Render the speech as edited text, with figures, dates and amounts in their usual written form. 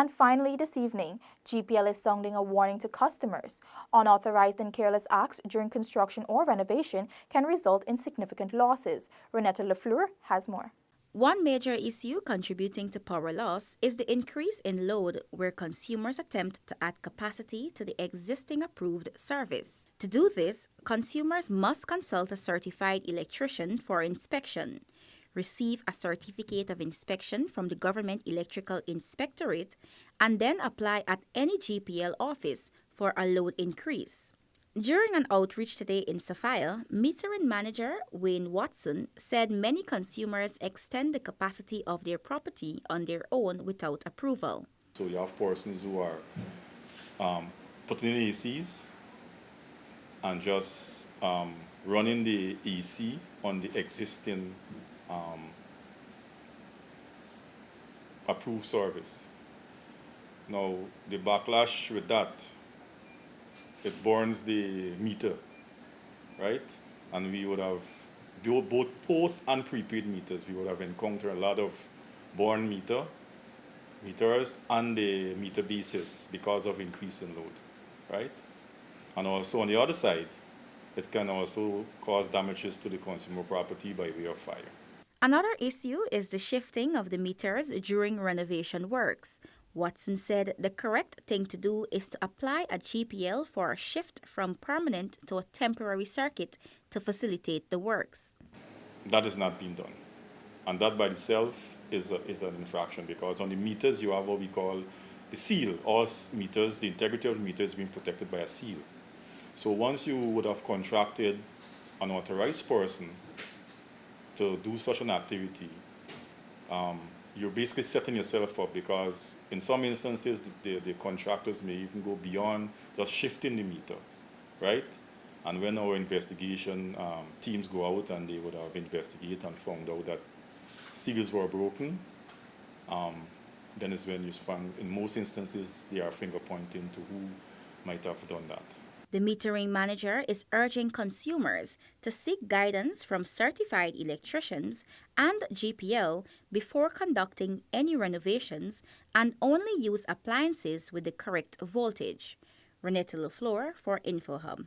And finally, this evening, GPL is sounding a warning to customers. Unauthorized and careless acts during construction or renovation can result in significant losses. Renetta Lafleur has more. One major issue contributing to power loss is the increase in load where consumers attempt to add capacity to the existing approved service. To do this, consumers must consult a certified electrician for inspection, receive a certificate of inspection from the Government Electrical Inspectorate, and then apply at any GPL office for a load increase. During an outreach today in Sophia, metering manager Wayne Watson said many consumers extend the capacity of their property on their own without approval. So you have persons who are putting in ACs and just running the AC on the existing approved service. Now, the backlash with that, it burns the meter, right? And we would have, both post and prepaid meters, we would have encountered a lot of burn meters and the meter bases because of increase in load, right? And also on the other side, it can also cause damages to the consumer property by way of fire. Another issue is the shifting of the meters during renovation works. Watson said the correct thing to do is to apply a GPL for a shift from permanent to a temporary circuit to facilitate the works. That is not being done. And that by itself is an infraction, because on the meters you have what we call the seal. All meters, the integrity of the meter is being protected by a seal. So once you would have contracted an authorized person to do such an activity, you're basically setting yourself up, because in some instances the contractors may even go beyond just shifting the meter, right? And when our investigation teams go out and they would have investigated and found out that seals were broken, then is when you find, in most instances, they are finger pointing to who might have done that. The metering manager is urging consumers to seek guidance from certified electricians and GPL before conducting any renovations, and only use appliances with the correct voltage. Renetta Lafleur for InfoHub.